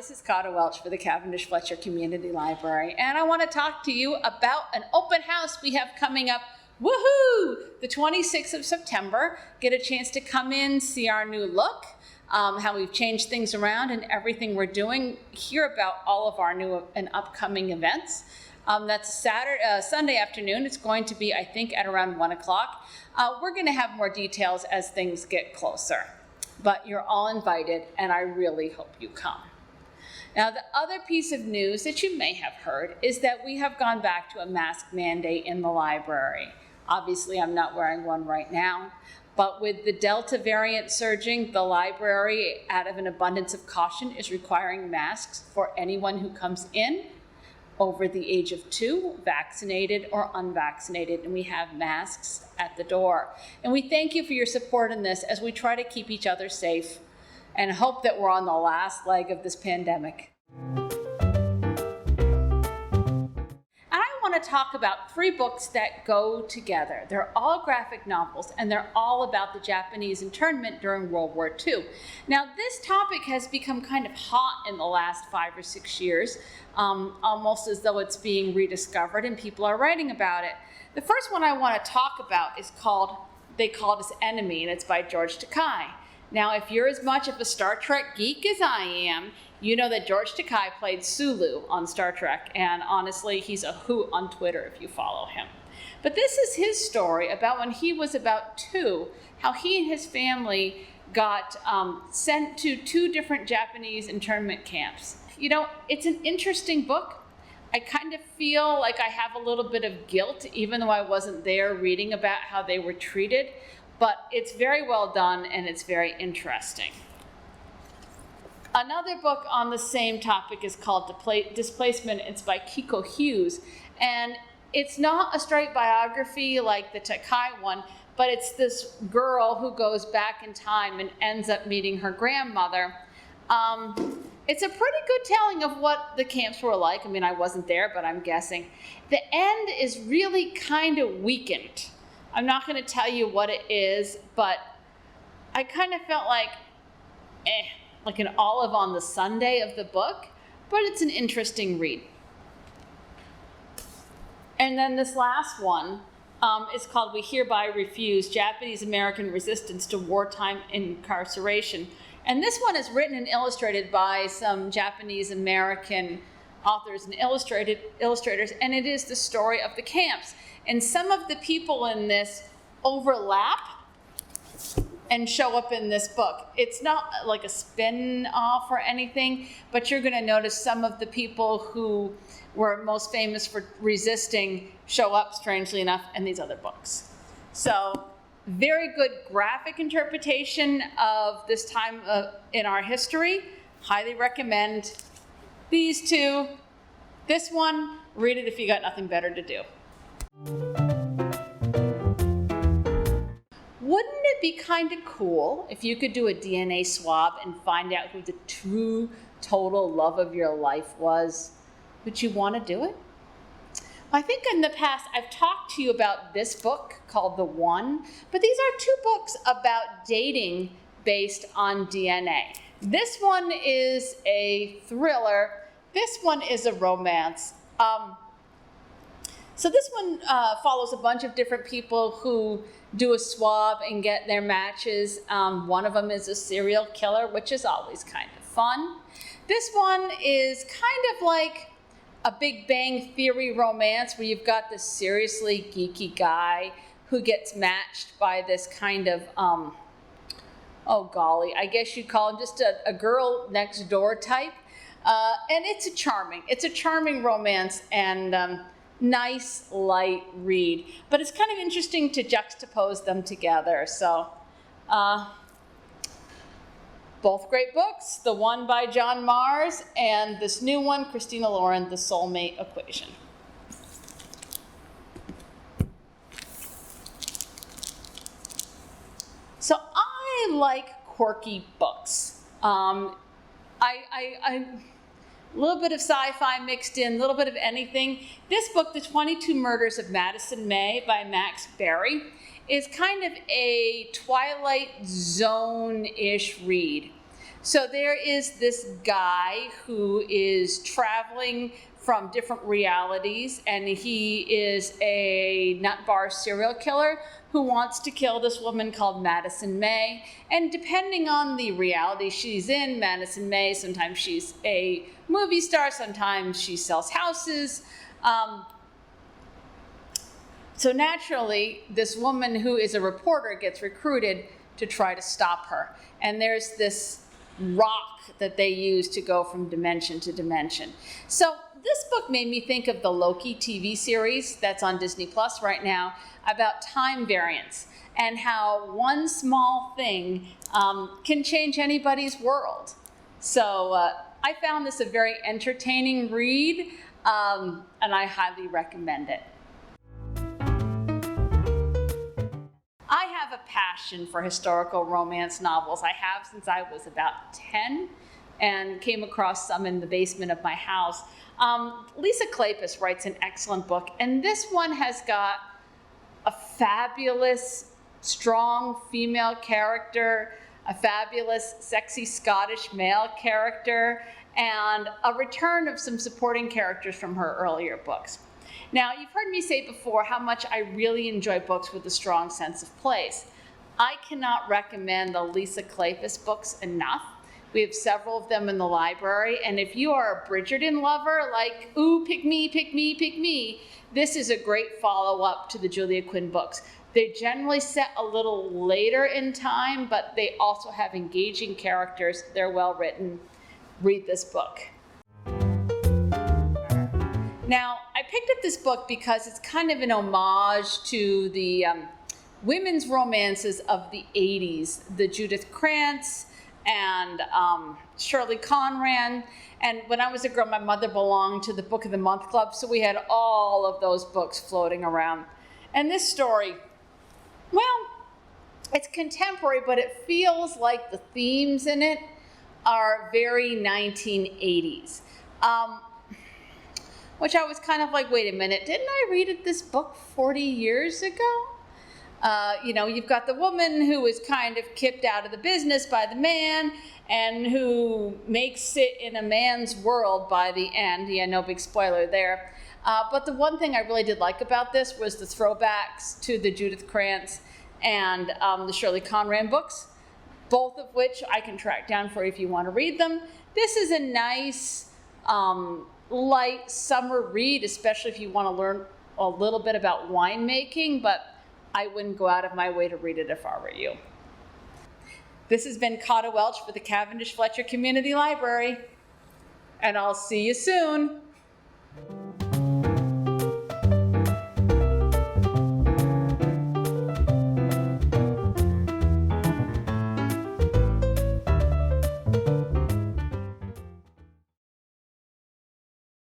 this is Kata Welch for the Cavendish Fletcher Community Library, and I want to talk to you about an open house we have coming up. Woohoo! The 26th of September. Get a chance to come in, see our new look, how we've changed things around and everything we're doing, hear about all of our new and upcoming events. That's Sunday afternoon. It's going to be, I think, at around 1 o'clock. We're going to have more details as things get closer. But you're all invited, and I really hope you come. Now, the other piece of news that you may have heard is that we have gone back to a mask mandate in the library. Obviously, I'm not wearing one right now, but with the Delta variant surging, the library, out of an abundance of caution, is requiring masks for anyone who comes in over the age of 2, vaccinated or unvaccinated, and we have masks at the door. And we thank you for your support in this as we try to keep each other safe and hope that we're on the last leg of this pandemic. And I want to talk about 3 books that go together. They're all graphic novels, and they're all about the Japanese internment during World War II. Now, this topic has become kind of hot in the last 5 or 6 years, almost as though it's being rediscovered and people are writing about it. The first one I want to talk about is They Called Us Enemy, and it's by George Takei. Now, if you're as much of a Star Trek geek as I am, you know that George Takei played Sulu on Star Trek, and honestly, he's a hoot on Twitter if you follow him. But this is his story about when he was about 2, how he and his family got sent to 2 different Japanese internment camps. You know, it's an interesting book. I kind of feel like I have a little bit of guilt, even though I wasn't there reading about how they were treated, but it's very well done and it's very interesting. Another book on the same topic is called Displacement. It's by Kiko Hughes, and it's not a straight biography like the Takei one, but it's this girl who goes back in time and ends up meeting her grandmother. It's a pretty good telling of what the camps were like. I mean, I wasn't there, but I'm guessing. The end is really kind of weakened. I'm not going to tell you what it is, but I kind of felt like an olive on the sundae of the book, but it's an interesting read. And then this last one is called We Hereby Refuse, Japanese American Resistance to Wartime Incarceration. And this one is written and illustrated by some Japanese American authors and illustrators, and it is the story of the camps. And some of the people in this overlap and show up in this book. It's not like a spin-off or anything, but you're going to notice some of the people who were most famous for resisting show up, strangely enough, in these other books. So, very good graphic interpretation of this time in our history. Highly recommend these 2. This one, read it if you got nothing better to do. Wouldn't it be kind of cool if you could do a DNA swab and find out who the true total love of your life was? Would you want to do it? I think in the past I've talked to you about this book called The One, but these are 2 books about dating based on DNA. This one is a thriller. This one is a romance. So this one follows a bunch of different people who do a swab and get their matches. One of them is a serial killer, which is always kind of fun. This one is kind of like a Big Bang Theory romance where you've got this seriously geeky guy who gets matched by this kind of, oh golly, I guess you'd call him just a girl next door type. And it's a charming romance and nice, light read. But it's kind of interesting to juxtapose them together. So, both great books, the one by John Mars and this new one, Christina Lauren, The Soulmate Equation. So I like quirky books. A little bit of sci-fi mixed in, a little bit of anything. This book, The 22 Murders of Madison May by Max Berry, is kind of a Twilight Zone-ish read. So there is this guy who is traveling from different realities, and he is a nut bar serial killer who wants to kill this woman called Madison May. And depending on the reality she's in, Madison May, sometimes she's a movie star, sometimes she sells houses. So naturally, this woman who is a reporter gets recruited to try to stop her. And there's this rock that they use to go from dimension to dimension. So this book made me think of the Loki TV series that's on Disney Plus right now about time variance and how one small thing can change anybody's world. So I found this a very entertaining read, and I highly recommend it. I have a passion for historical romance novels. I have since I was about 10 and came across some in the basement of my house. Lisa Kleypas writes an excellent book, and this one has got a fabulous, strong female character, a fabulous, sexy Scottish male character, and a return of some supporting characters from her earlier books. Now, you've heard me say before how much I really enjoy books with a strong sense of place. I cannot recommend the Lisa Kleypas books enough. We have several of them in the library, and if you are a Bridgerton lover, like, ooh, pick me, pick me, pick me, this is a great follow-up to the Julia Quinn books. They're generally set a little later in time, but they also have engaging characters. They're well written. Read this book. Now, I picked up this book because it's kind of an homage to the women's romances of the 80s, the Judith Krantz and Shirley Conran. And when I was a girl, my mother belonged to the Book of the Month Club, so we had all of those books floating around. And this story, well, it's contemporary, but it feels like the themes in it are very 1980s. Which I was kind of like, wait a minute, didn't I read this book 40 years ago? You know, you've got the woman who is kind of kicked out of the business by the man and who makes it in a man's world by the end. Yeah, no big spoiler there. But the one thing I really did like about this was the throwbacks to the Judith Krantz and the Shirley Conran books, both of which I can track down for you if you want to read them. This is a nice, light summer read, especially if you want to learn a little bit about winemaking, but I wouldn't go out of my way to read it if I were you. This has been Kata Welch for the Cavendish Fletcher Community Library, and I'll see you soon.